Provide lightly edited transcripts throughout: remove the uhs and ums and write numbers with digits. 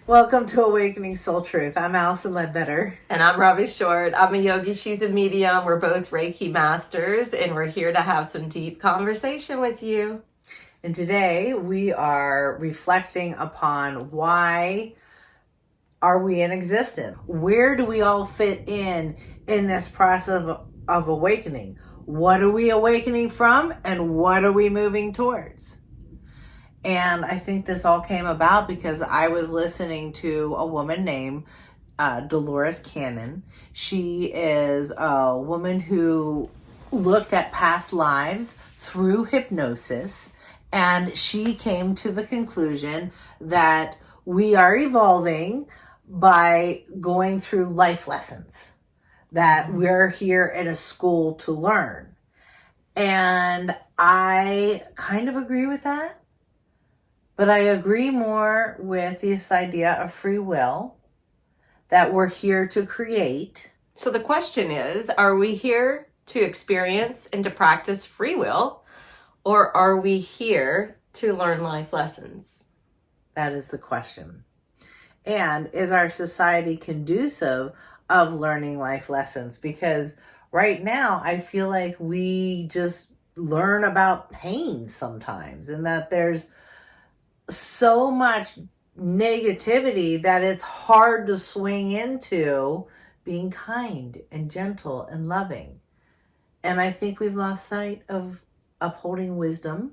Welcome to Awakening Soul Truth. I'm Alison Ledbetter. And I'm Robbie Short. I'm a yogi. She's a medium. We're both Reiki masters, and we're here to have some deep conversation with you. And today we are reflecting upon why are we in existence? Where do we all fit in this process of awakening? What are we awakening from, and what are we moving towards? And I think this all came about because I was listening to a woman named Dolores Cannon. She is a woman who looked at past lives through hypnosis, and she came to the conclusion that we are evolving by going through life lessons, that we're here at a school to learn. And I kind of agree with that. But I agree more with this idea of free will, that we're here to create. So the question is, are we here to experience and to practice free will, or are we here to learn life lessons? That is the question. And is our society conducive of learning life lessons? Because right now, I feel like we just learn about pain sometimes, and that there's so much negativity that it's hard to swing into being kind and gentle and loving. And I think we've lost sight of upholding wisdom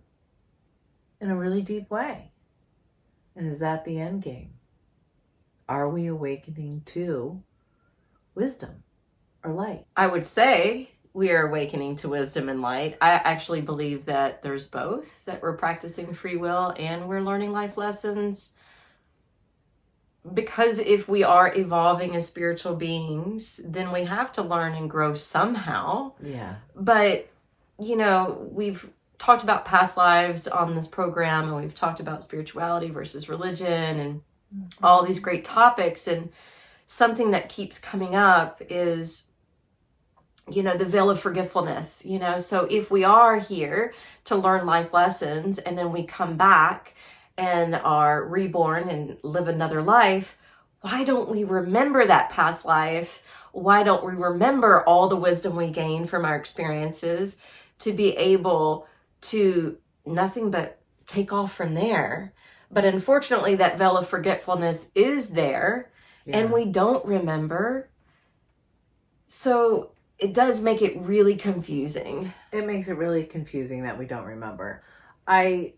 in a really deep way. And is that the end game? Are we awakening to wisdom or light? I would say we are awakening to wisdom and light. I actually believe that there's both, that we're practicing free will and we're learning life lessons. Because if we are evolving as spiritual beings, then we have to learn and grow somehow. Yeah. But, we've talked about past lives on this program, and we've talked about spirituality versus religion and all these great topics. And something that keeps coming up is the veil of forgetfulness, so if we are here to learn life lessons and then we come back and are reborn and live another life, why don't we remember that past life? Why don't we remember all the wisdom we gained from our experiences to be able to nothing but take off from there? But unfortunately, that veil of forgetfulness is there, and we don't remember. So it does make it really confusing. It makes it really confusing that we don't remember. I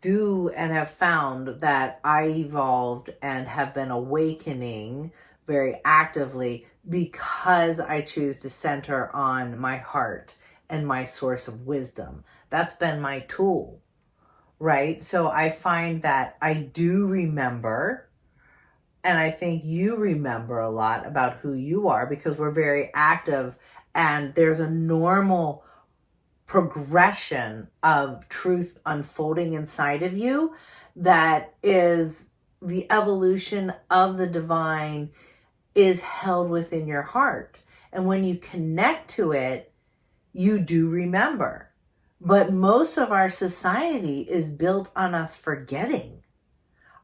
do and have found that I evolved and have been awakening very actively because I choose to center on my heart and my source of wisdom. That's been my tool, right? So I find that I do remember, and I think you remember a lot about who you are because we're very active. And there's a normal progression of truth unfolding inside of you that is the evolution of the divine is held within your heart. And when you connect to it, you do remember. But most of our society is built on us forgetting.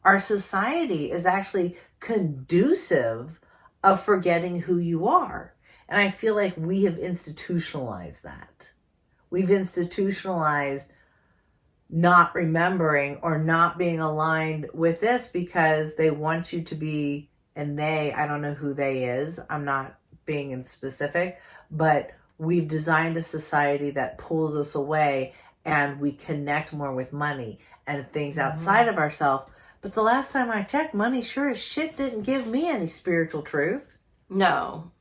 Our society is actually conducive of forgetting who you are. And I feel like we have institutionalized that. We've institutionalized not remembering or not being aligned with this because they want you to be, and I don't know who they is. I'm not being in specific, but we've designed a society that pulls us away and we connect more with money and things outside of ourselves. But the last time I checked, money sure as shit didn't give me any spiritual truth. No.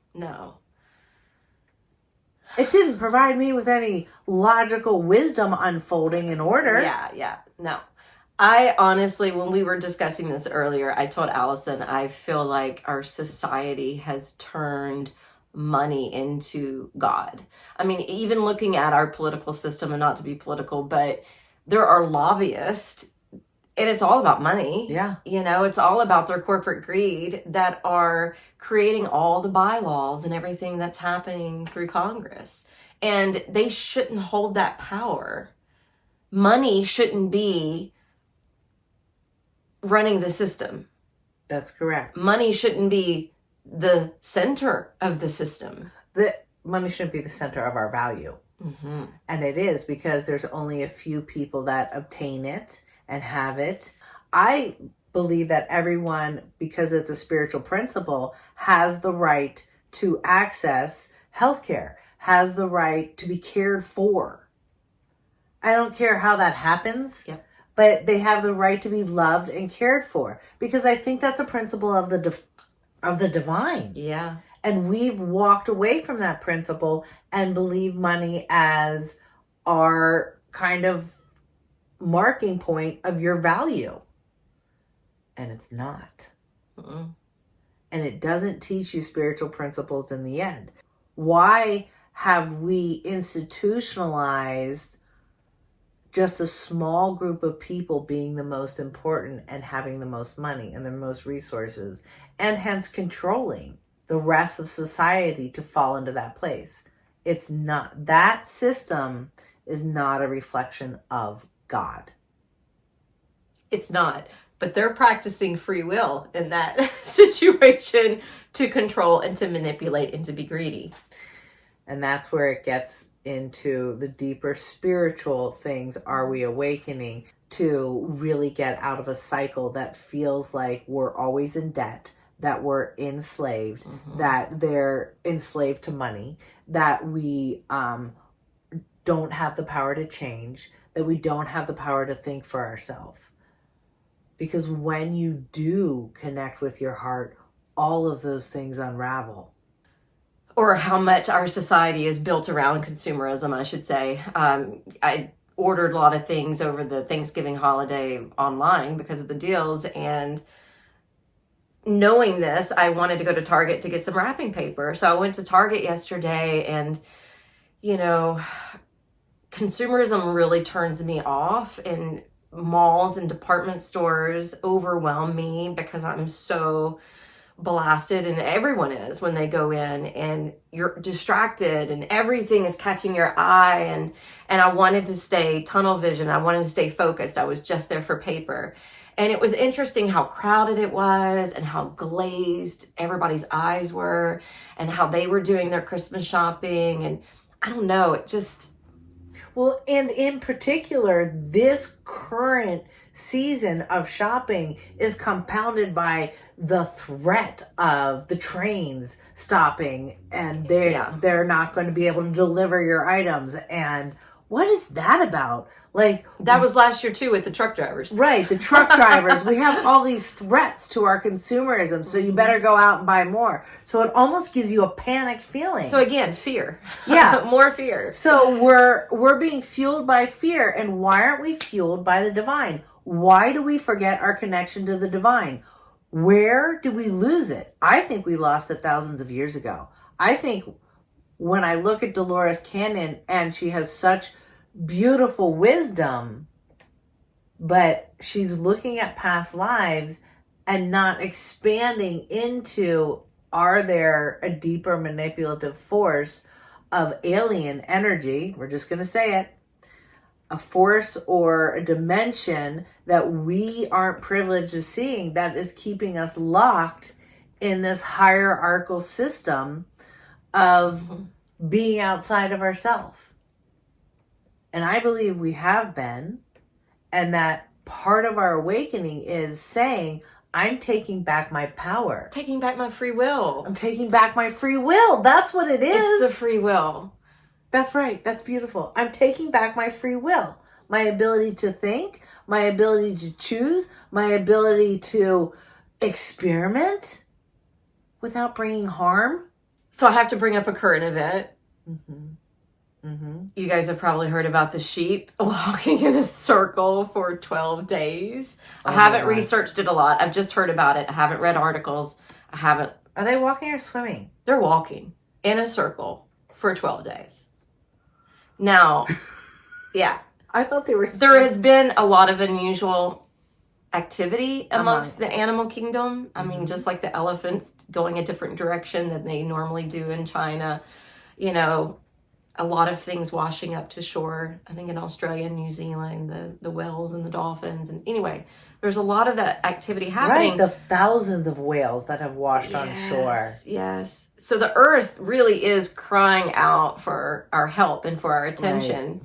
It didn't provide me with any logical wisdom unfolding in order. Yeah. No. I honestly, when we were discussing this earlier, I told Alison, I feel like our society has turned money into God. I mean, even looking at our political system, and not to be political, but there are lobbyists, and it's all about money. Yeah. It's all about their corporate greed that are creating all the bylaws and everything that's happening through Congress. And they shouldn't hold that power. Money shouldn't be running the system. That's correct. Money shouldn't be the center of the system. The money shouldn't be the center of our value. Mm-hmm. And it is, because there's only a few people that obtain it and have it. I believe that everyone, because it's a spiritual principle, has the right to access healthcare, has the right to be cared for. I don't care how that happens, Yep. but they have the right to be loved and cared for, because I think that's a principle of the divine. Yeah. And we've walked away from that principle and believe money as our kind of marking point of your value. And it's not. Mm-mm. And it doesn't teach you spiritual principles in the end. Why have we institutionalized just a small group of people being the most important and having the most money and the most resources, and hence controlling the rest of society to fall into that place? It's not. That system is not a reflection of God. It's not. But they're practicing free will in that situation to control and to manipulate and to be greedy. And that's where it gets into the deeper spiritual things. Are we awakening to really get out of a cycle that feels like we're always in debt, that we're enslaved, that they're enslaved to money, that we don't have the power to change, that we don't have the power to think for ourselves? Because when you do connect with your heart, all of those things unravel. Or how much our society is built around consumerism, I should say. I ordered a lot of things over the Thanksgiving holiday online because of the deals, and knowing this, I wanted to go to Target to get some wrapping paper. So I went to Target yesterday, and, you know, consumerism really turns me off, and malls and department stores overwhelm me because I'm so blasted, and everyone is when they go in, and you're distracted and everything is catching your eye, and I wanted to stay tunnel vision. I wanted to stay focused. I was just there for paper. And it was interesting how crowded it was and how glazed everybody's eyes were and how they were doing their Christmas shopping. And I don't know, it just... Well, and in particular, this current season of shopping is compounded by the threat of the trains stopping, and they're not going to be able to deliver your items. And what is that about? Like, that was last year too with the truck drivers. Right, the truck drivers. We have all these threats to our consumerism, so you better go out and buy more. So it almost gives you a panicked feeling. So again, fear. Yeah. More fear. So we're being fueled by fear, and why aren't we fueled by the divine? Why do we forget our connection to the divine? Where do we lose it? I think we lost it thousands of years ago. I think when I look at Dolores Cannon, and she has such beautiful wisdom, but she's looking at past lives and not expanding into, are there a deeper manipulative force of alien energy? We're just going to say it. A force or a dimension that we aren't privileged to seeing, that is keeping us locked in this hierarchical system of being outside of ourselves. And I believe we have been, and that part of our awakening is saying, I'm taking back my power. Taking back my free will. I'm taking back my free will. That's what it is. It's the free will. That's right. That's beautiful. I'm taking back my free will. My ability to think, my ability to choose, my ability to experiment without bringing harm. So I have to bring up a current event. Mm-hmm. Mm-hmm. You guys have probably heard about the sheep walking in a circle for 12 days. I haven't researched it a lot. I've just heard about it. I haven't read articles. Are they walking or swimming? They're walking in a circle for 12 days. Now, yeah. I thought they were swimming. There has been a lot of unusual activity amongst the animal kingdom. I mean, just like the elephants going a different direction than they normally do in China. You know, a lot of things washing up to shore. I think in Australia and New Zealand, the whales and the dolphins. And anyway, There's a lot of that activity happening. Right, the thousands of whales that have washed on shore. Yes. So the earth really is crying out for our help and for our attention.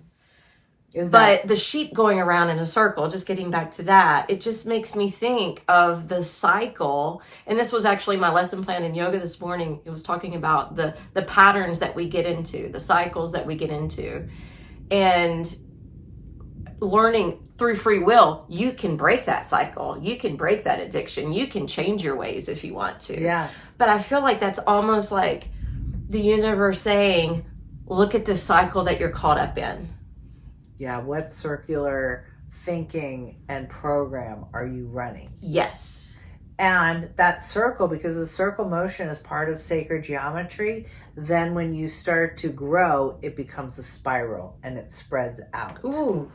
Right. But the sheep going around in a circle, just getting back to that, it just makes me think of the cycle. And this was actually my lesson plan in yoga this morning. It was talking about the patterns that we get into, the cycles that we get into. And learning through free will, you can break that cycle. You can break that addiction. You can change your ways if you want to. Yes. But I feel like that's almost like the universe saying, look at this cycle that you're caught up in. Yeah, what circular thinking and program are you running? Yes. And that circle, because the circle motion is part of sacred geometry, then when you start to grow, it becomes a spiral and it spreads out. Ooh.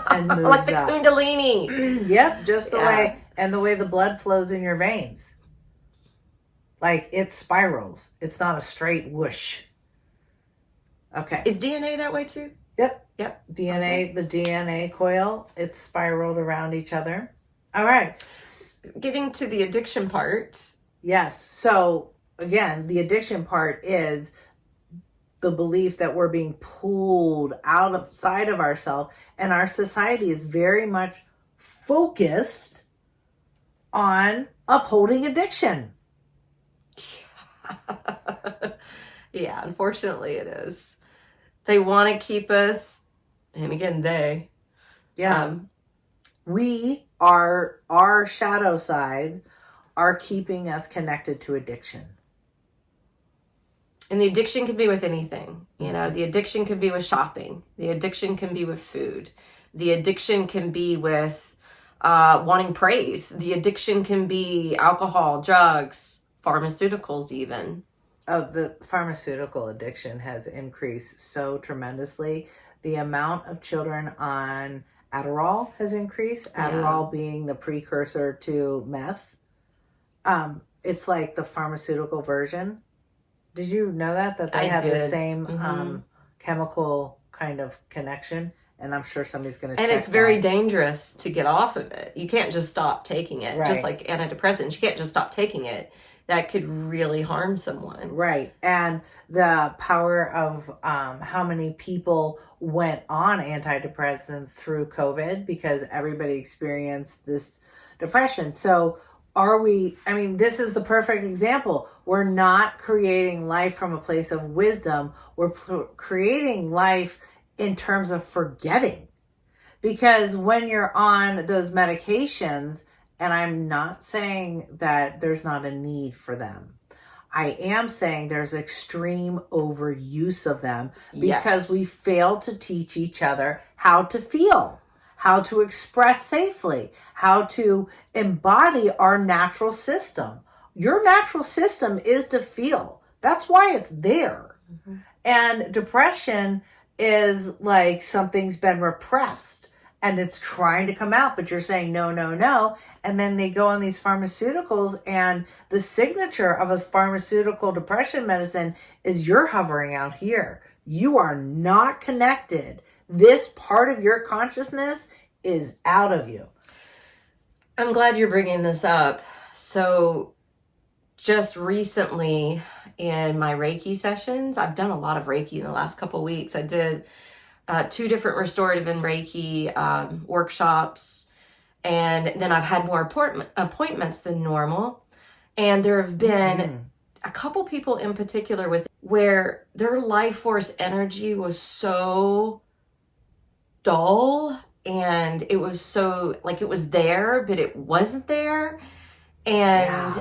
And moves like the up. Kundalini. Yep, just the way, and the way the blood flows in your veins. Like it spirals. It's not a straight whoosh. Okay. Is DNA that way too? Yep. DNA, okay. The DNA coil, it's spiraled around each other. All right. Getting to the addiction part. Yes. So again, the addiction part is the belief that we're being pulled outside of ourselves, and our society is very much focused on upholding addiction. Yeah, unfortunately it is. They want to keep us, and again, our shadow sides are keeping us connected to addiction. And the addiction can be with anything. You know, the addiction can be with shopping. The addiction can be with food. The addiction can be with wanting praise. The addiction can be alcohol, drugs, pharmaceuticals even. Oh, the pharmaceutical addiction has increased so tremendously. The amount of children on Adderall has increased. Adderall being the precursor to meth. It's like the pharmaceutical version. Did you know that they have the same chemical kind of connection? And I'm sure somebody's going to check. And it's very dangerous to get off of it. You can't just stop taking it. Right. Just like antidepressants, you can't just stop taking it. That could really harm someone. Right. And the power of how many people went on antidepressants through COVID, because everybody experienced this depression. So this is the perfect example. We're not creating life from a place of wisdom. We're creating life in terms of forgetting. Because when you're on those medications, and I'm not saying that there's not a need for them, I am saying there's extreme overuse of them because we fail to teach each other how to feel, how to express safely, how to embody our natural system. Your natural system is to feel. That's why it's there. Mm-hmm. And depression is like something's been repressed and it's trying to come out, but you're saying no, no, no. And then they go on these pharmaceuticals, and the signature of a pharmaceutical depression medicine is you're hovering out here. You are not connected. This part of your consciousness is out of you. I'm glad you're bringing this up. So just recently in my Reiki sessions, I've done a lot of Reiki in the last couple of weeks. I did 2 different restorative and Reiki workshops. And then I've had more appointments than normal. And there have been a couple people in particular where their life force energy was so dull, and it was so like it was there, but it wasn't there. And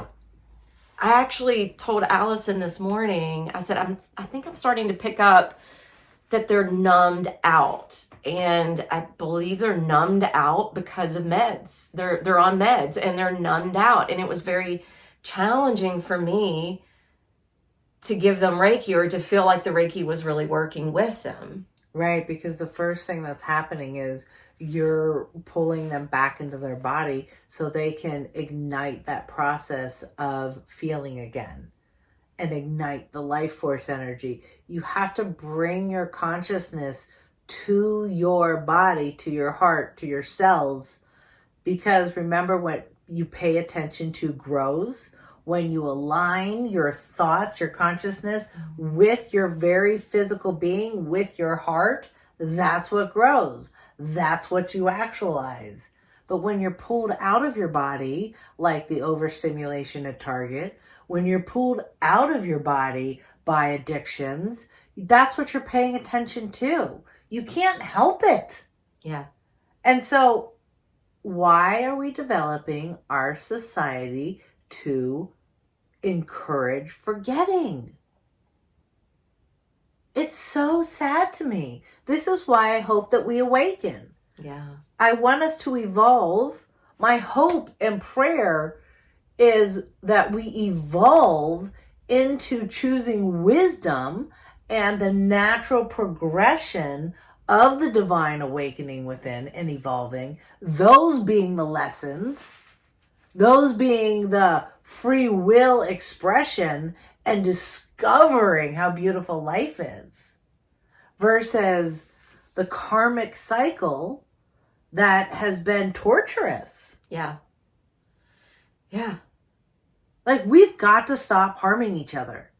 I actually told Alison this morning, I said, I think I'm starting to pick up that they're numbed out. And I believe they're numbed out because of meds. They're on meds and they're numbed out. And it was very challenging for me to give them Reiki, or to feel like the Reiki was really working with them. Right, because the first thing that's happening is you're pulling them back into their body so they can ignite that process of feeling again and ignite the life force energy. You have to bring your consciousness to your body, to your heart, to your cells, Because remember, what you pay attention to grows. When you align your thoughts, your consciousness with your very physical being, with your heart, that's what grows. That's what you actualize. But when you're pulled out of your body, like the overstimulation at Target, when you're pulled out of your body by addictions, that's what you're paying attention to. You can't help it. Yeah. And so why are we developing our society to encourage forgetting? It's so sad to me. This is why I hope that we awaken. Yeah. I want us to evolve. My hope and prayer is that we evolve into choosing wisdom and the natural progression of the divine awakening within and evolving, those being the lessons, those being the free will expression and discovering how beautiful life is, versus the karmic cycle that has been torturous. Yeah. Yeah. Like, we've got to stop harming each other.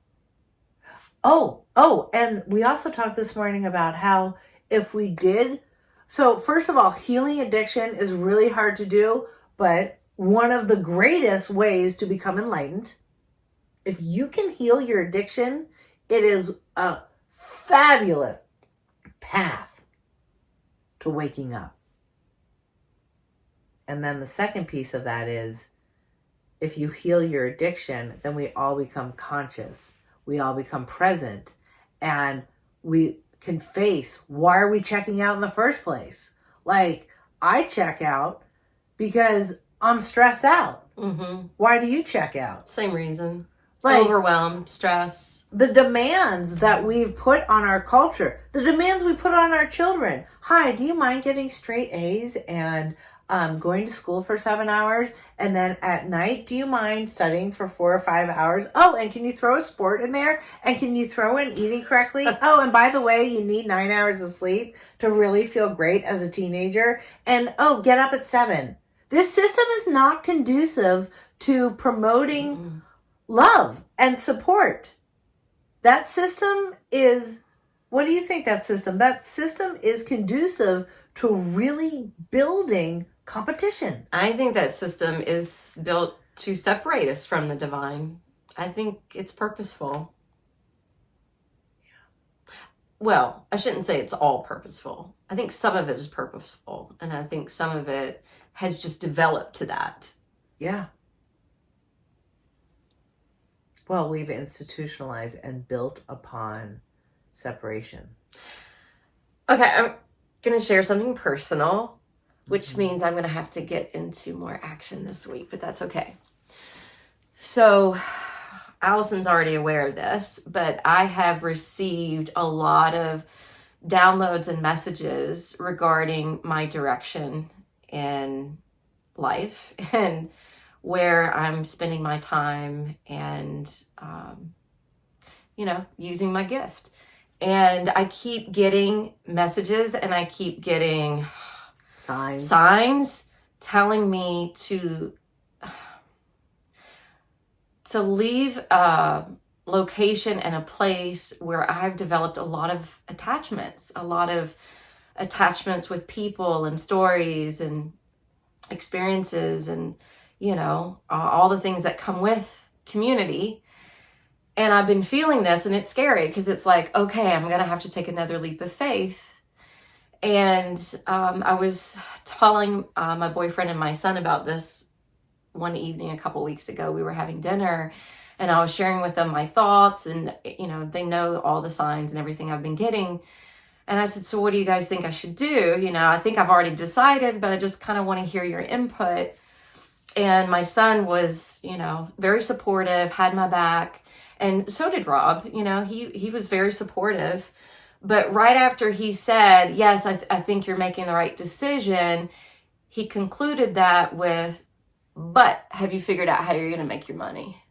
Oh, and we also talked this morning about how if we did, so first of all, healing addiction is really hard to do, but one of the greatest ways to become enlightened, if you can heal your addiction, it is a fabulous path to waking up. And then the second piece of that is, if you heal your addiction, then we all become conscious. We all become present. And we can face, why are we checking out in the first place? Like, I check out because I'm stressed out. Mm-hmm. Why do you check out? Same reason. Like, overwhelmed, stress. The demands that we've put on our culture, the demands we put on our children. Hi, do you mind getting straight A's and going to school for 7 hours? And then at night, do you mind studying for 4 or 5 hours? Oh, and can you throw a sport in there? And can you throw in eating correctly? Oh, and by the way, you need 9 hours of sleep to really feel great as a teenager. And oh, get up at 7. This system is not conducive to promoting love and support. That system is, what do you think that system? That system is conducive to really building competition. I think that system is built to separate us from the divine. I think it's purposeful. Well, I shouldn't say it's all purposeful. I think some of it is purposeful, and I think some of it has just developed to that. Yeah. Well, we've institutionalized and built upon separation. Okay, I'm going to share something personal, which means I'm going to have to get into more action this week, but that's okay. So, Allison's already aware of this, but I have received a lot of downloads and messages regarding my direction in life and where I'm spending my time and, using my gift. And I keep getting messages and I keep getting signs telling me to leave a location and a place where I've developed a lot of attachments with people and stories and experiences and, all the things that come with community. And I've been feeling this, and it's scary because it's like, okay, I'm going to have to take another leap of faith. And I was telling my boyfriend and my son about this one evening a couple weeks ago. We were having dinner, and I was sharing with them my thoughts, and, they know all the signs and everything I've been getting. And I said, so what do you guys think I should do? I think I've already decided, but I just kind of want to hear your input. And my son was, very supportive, had my back. And so did Rob. He was very supportive. But right after he said, yes, I think you're making the right decision, he concluded that with, but have you figured out how you're going to make your money?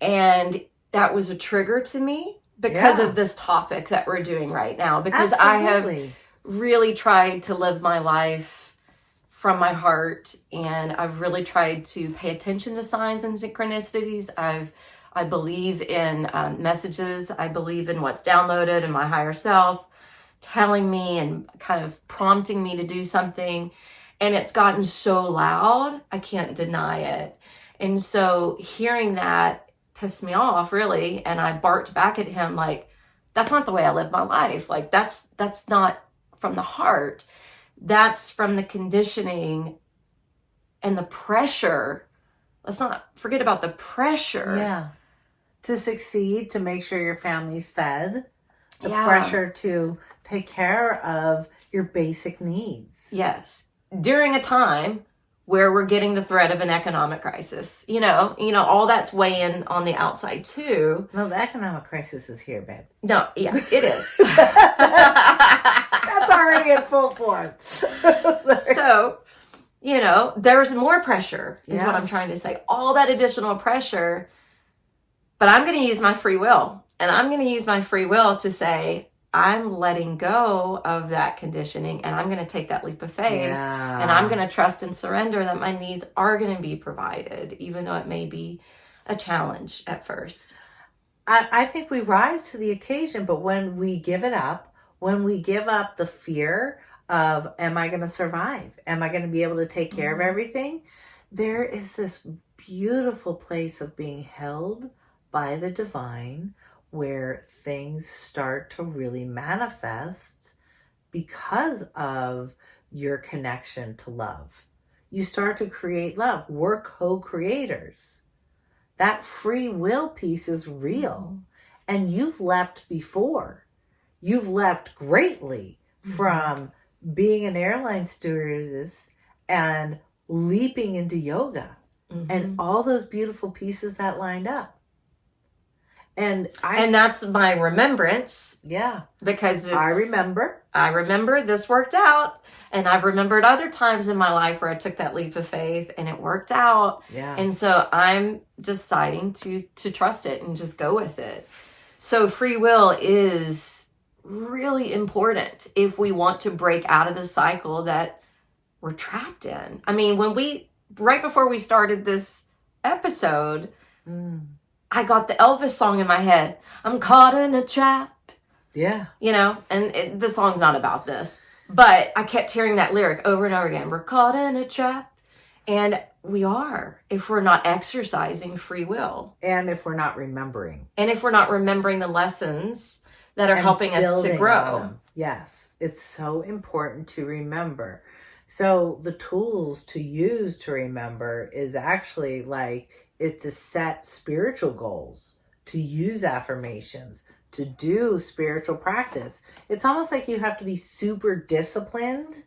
And that was a trigger to me because of this topic that we're doing right now. Because I have really tried to live my life from my heart, and I've really tried to pay attention to signs and synchronicities. I believe in messages. I believe in what's downloaded in my higher self, telling me and kind of prompting me to do something. And it's gotten so loud, I can't deny it. And so hearing that pissed me off, really. And I barked back at him like, that's not the way I live my life. Like, that's not from the heart. That's from the conditioning and the pressure. Let's not forget about the pressure. Yeah. To succeed, to make sure your family's fed. The Yeah. pressure to take care of your basic needs. Yes. During a time where we're getting the threat of an economic crisis. You know, all that's weighing on the outside too. No, the economic crisis is here, babe. No, yeah, it is. That's already in full form. So, there's more pressure is Yeah. what I'm trying to say. All that additional pressure, but I'm going to use my free will. And I'm going to use my free will to say, I'm letting go of that conditioning, and I'm going to take that leap of faith, and I'm going to trust and surrender that my needs are going to be provided, even though it may be a challenge at first. I think we rise to the occasion, but when we give it up, when we give up the fear of, am I going to survive? Am I going to be able to take care of everything? There is this beautiful place of being held by the divine, where things start to really manifest because of your connection to love. You start to create love. We're co-creators. That free will piece is real. And you've leapt before. You've leapt greatly from being an airline stewardess and leaping into yoga and all those beautiful pieces that lined up. And that's my remembrance. Yeah. Because I remember this worked out. And I've remembered other times in my life where I took that leap of faith and it worked out. Yeah. And so I'm deciding to trust it and just go with it. So free will is really important if we want to break out of the cycle that we're trapped in. I mean, right before we started this episode, I got the Elvis song in my head. I'm caught in a trap. Yeah. And the song's not about this. But I kept hearing that lyric over and over again. We're caught in a trap. And we are, if we're not exercising free will. And if we're not remembering. And if we're not remembering the lessons that are helping us to grow. Yes. It's so important to remember. So the tools to use to remember is actually is to set spiritual goals, to use affirmations, to do spiritual practice. It's almost like you have to be super disciplined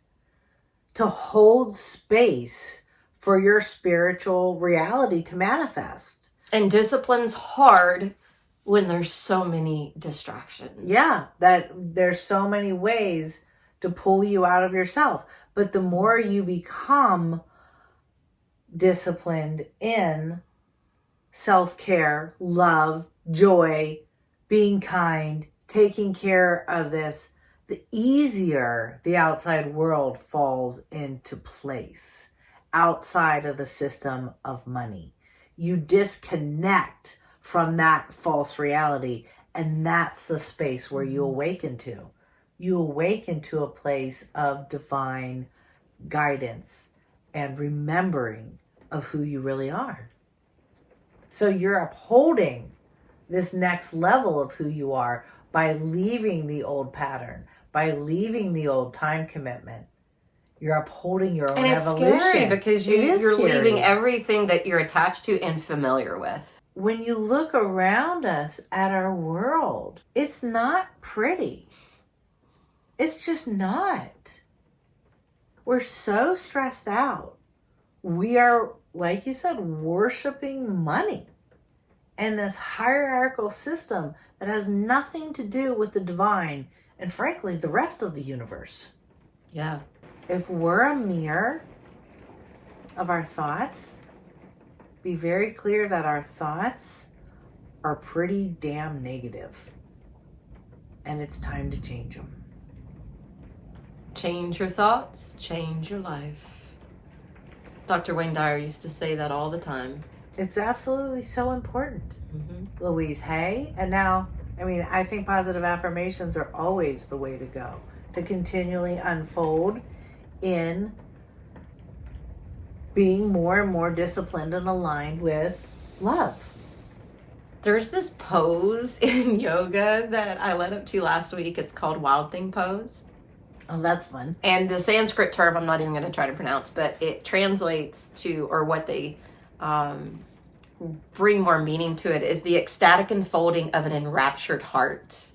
to hold space for your spiritual reality to manifest. And discipline's hard when there's so many distractions. Yeah, that there's so many ways to pull you out of yourself. But the more you become disciplined in self-care, love, joy, being kind, taking care of this, the easier the outside world falls into place outside of the system of money. You disconnect from that false reality, and that's the space where you awaken to. You awaken to a place of divine guidance and remembering of who you really are. So you're upholding this next level of who you are by leaving the old pattern, by leaving the old time commitment. You're upholding your own evolution. And it's scary because you're leaving everything that you're attached to and familiar with. When you look around us at our world, it's not pretty. It's just not. We're so stressed out. We are, like you said, worshiping money and this hierarchical system that has nothing to do with the divine and, frankly, the rest of the universe. Yeah. If we're a mirror of our thoughts, be very clear that our thoughts are pretty damn negative. And it's time to change them. Change your thoughts, change your life. Dr. Wayne Dyer used to say that all the time. It's absolutely so important. Mm-hmm. Louise Hay. And now, I mean, I think positive affirmations are always the way to go, to continually unfold in being more and more disciplined and aligned with love. There's this pose in yoga that I led up to last week. It's called Wild Thing Pose. Oh, that's fun. And the Sanskrit term, I'm not even going to try to pronounce, but it translates to, or what they bring more meaning to it, is the ecstatic unfolding of an enraptured heart.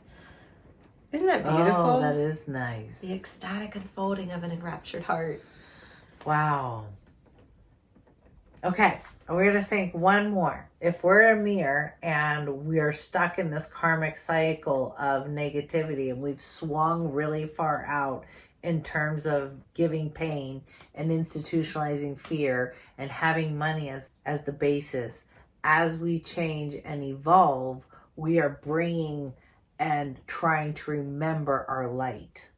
Isn't that beautiful? Oh, that is nice. The ecstatic unfolding of an enraptured heart. Wow. Okay, we're going to think one more. If we're a mirror and we're stuck in this karmic cycle of negativity and we've swung really far out in terms of giving pain and institutionalizing fear and having money as the basis, as we change and evolve, we are bringing and trying to remember our light.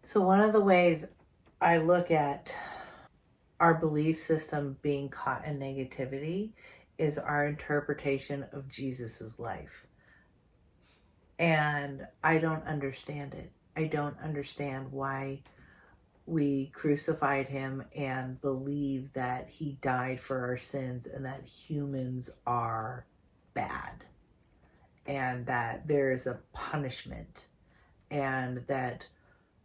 So one of the ways I look at our belief system being caught in negativity is our interpretation of Jesus's life. And I don't understand it. I don't understand why we crucified him and believe that he died for our sins and that humans are bad and that there's a punishment and that,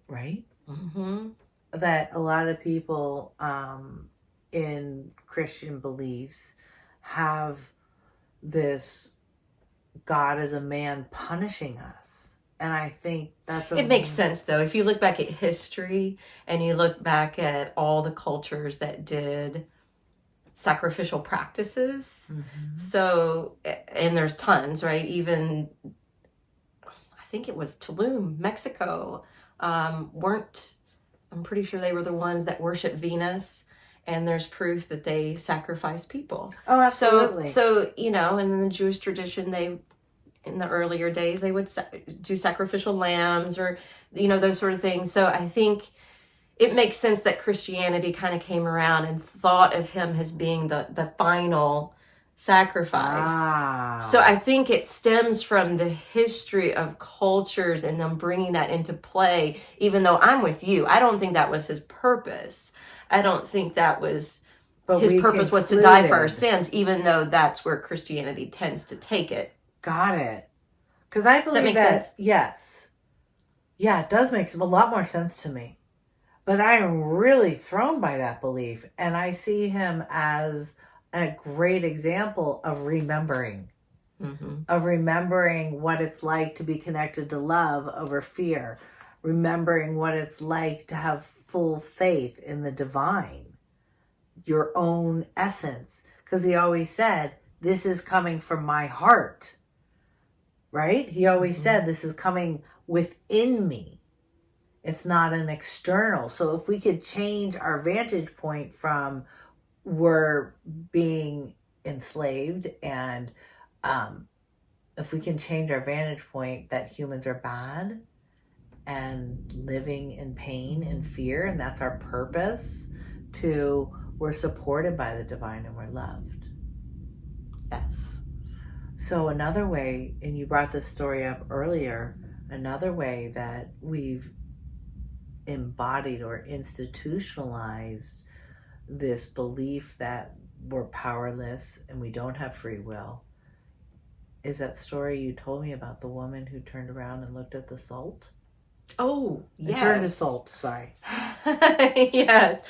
right? Mm-hmm. That a lot of people in Christian beliefs have this God as a man punishing us. And I think it makes sense, though. If you look back at history and you look back at all the cultures that did sacrificial practices. Mm-hmm. So, and there's tons, right? Even, I think it was Tulum, Mexico, I'm pretty sure they were the ones that worship Venus, and there's proof that they sacrifice people. Oh, absolutely. So you know, and in the Jewish tradition, in the earlier days, they would do sacrificial lambs or, you know, those sort of things. So I think it makes sense that Christianity kind of came around and thought of him as being the final sacrifice. So I think it stems from the history of cultures and them bringing that into play, even though I'm with you. I don't think that was his purpose. I don't think that was his purpose was to die for our sins, even though that's where Christianity tends to take it. Got it. Because I believe Does that make sense? Yes. Yeah, it does make a lot more sense to me. But I am really thrown by that belief. And I see him as a great example of remembering. Mm-hmm. Of remembering what it's like to be connected to love over fear. Remembering what it's like to have full faith in the divine. Your own essence. Because he always said, this is coming from my heart. Right? He always said, this is coming within me. It's not an external. So if we could change our vantage point from we're being enslaved and if we can change our vantage point that humans are bad and living in pain and fear, and that's our purpose, to we're supported by the divine and we're loved. Yes. So another way, and you brought this story up earlier, another way that we've embodied or institutionalized this belief that we're powerless and we don't have free will is that story you told me about the woman who turned around and looked at the salt. Oh, yes. Turned to salt, sorry. Yes.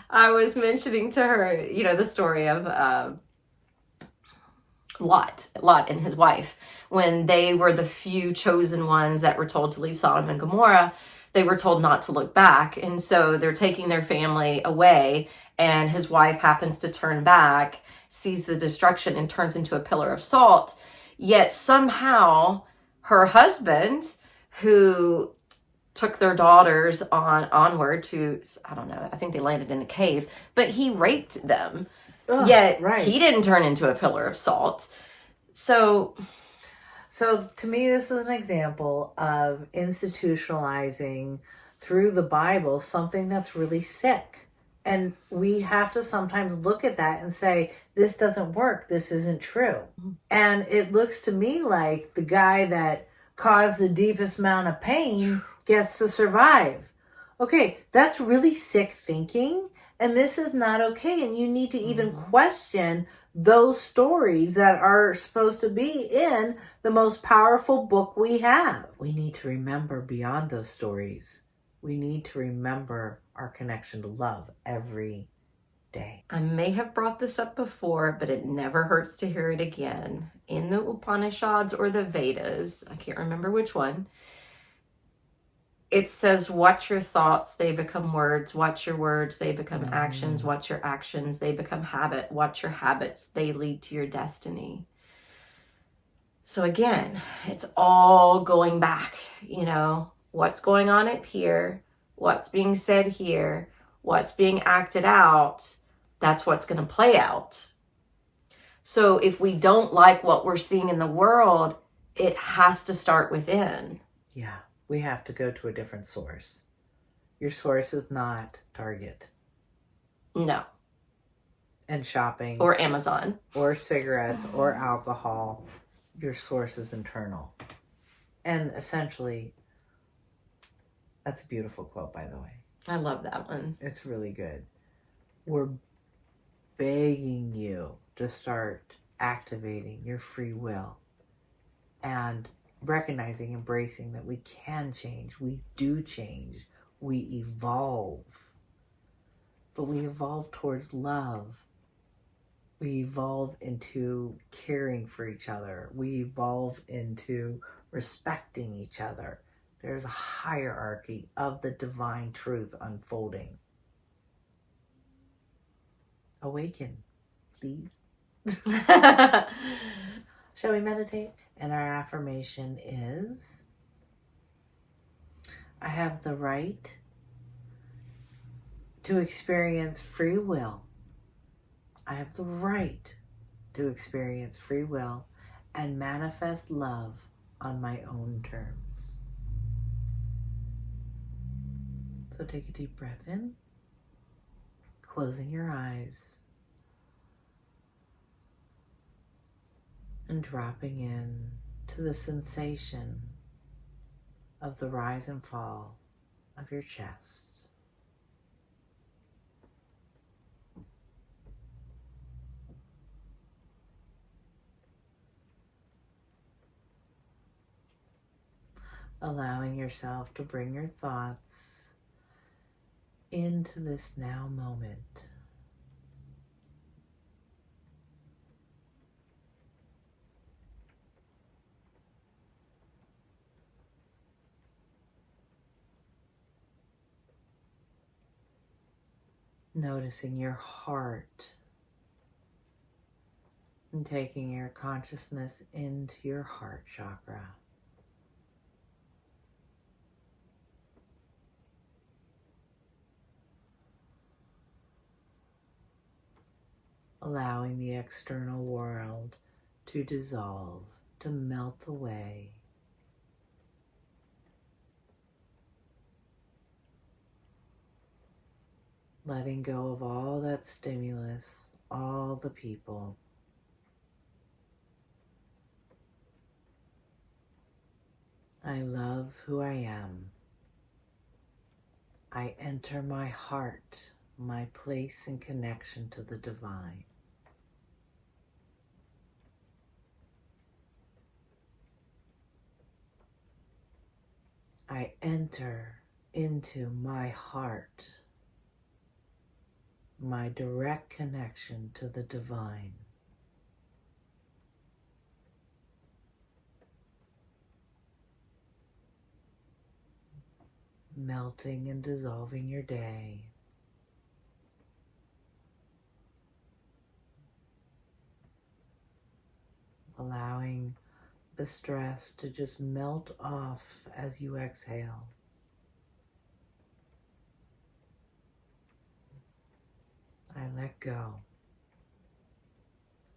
I was mentioning to her, you know, the story of Lot and his wife. When they were the few chosen ones that were told to leave Sodom and Gomorrah, they were told not to look back. And so they're taking their family away, and his wife happens to turn back, sees the destruction, and turns into a pillar of salt. Yet somehow her husband, who took their daughters onward to, I don't know, I think they landed in a cave, but he raped them. Ugh, yet right. He didn't turn into a pillar of salt. So to me, this is an example of institutionalizing through the Bible something that's really sick And we have to sometimes look at that and say, this doesn't work. This isn't true. And it looks to me like the guy that caused the deepest amount of pain gets to survive. Okay, that's really sick thinking. And this is not okay. And you need to even question those stories that are supposed to be in the most powerful book we have. We need to remember beyond those stories. We need to remember our connection to love every day. I may have brought this up before, but it never hurts to hear it again. In the Upanishads or the Vedas, I can't remember which one, it says, watch your thoughts, they become words. Watch your words, they become actions. Watch your actions, they become habit. Watch your habits, they lead to your destiny. So again, it's all going back, what's going on up here, what's being said here, what's being acted out, that's what's going to play out. So if we don't like what we're seeing in the world, it has to start within. Yeah, we have to go to a different source. Your source is not Target. No. And shopping. Or Amazon. Or cigarettes or alcohol. Your source is internal. And essentially, that's a beautiful quote, by the way. I love that one. It's really good. We're begging you to start activating your free will and recognizing, embracing that we can change. We do change. We evolve. But we evolve towards love. We evolve into caring for each other. We evolve into respecting each other. There's a hierarchy of the divine truth unfolding. Awaken, please. Shall we meditate? And our affirmation is, I have the right to experience free will. I have the right to experience free will and manifest love on my own terms. So take a deep breath in, closing your eyes, and dropping in to the sensation of the rise and fall of your chest. Allowing yourself to bring your thoughts into this now moment. Noticing your heart and taking your consciousness into your heart chakra. Allowing the external world to dissolve, to melt away. Letting go of all that stimulus, all the people. I love who I am. I enter my heart, my place in connection to the divine. I enter into my heart, my direct connection to the divine. Melting and dissolving your day. Allowing the stress to just melt off as you exhale. I let go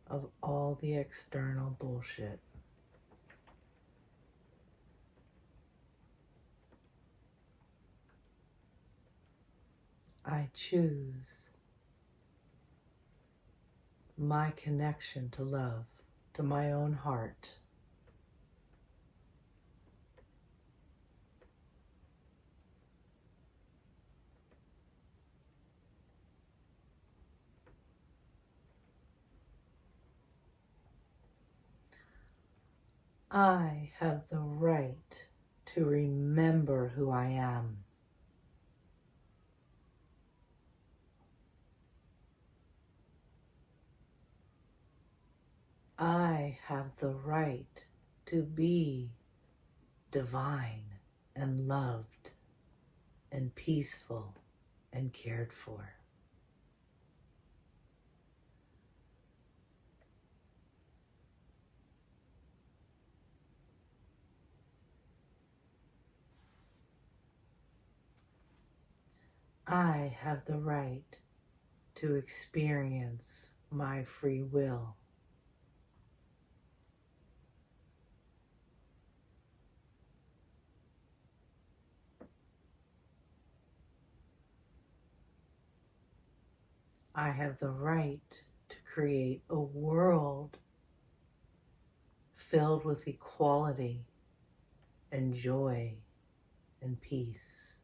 of all the external bullshit. I choose my connection to love, to my own heart. I have the right to remember who I am. I have the right to be divine and loved and peaceful and cared for. I have the right to experience my free will. I have the right to create a world filled with equality and joy and peace.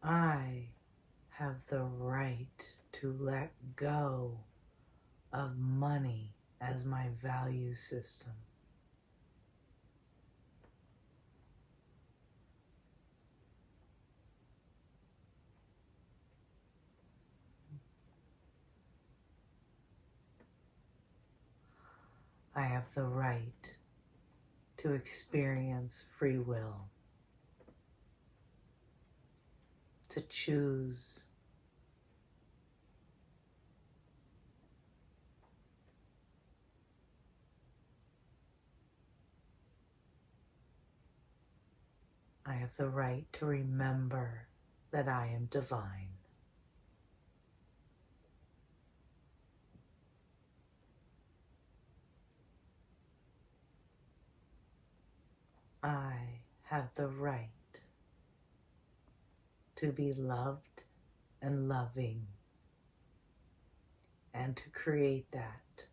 I have the right to let go of money as my value system. I have the right to experience free will, to choose. I have the right to remember that I am divine. I have the right to be loved and loving, and to create that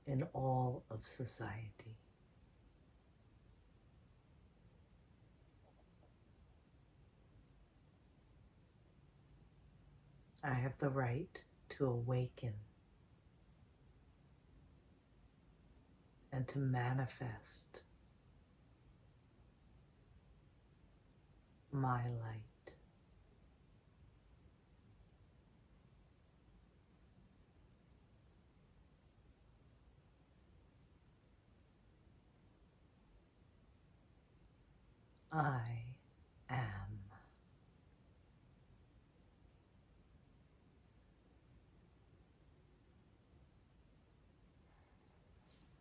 in all of society. I have the right to awaken and to manifest my light. I am.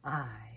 I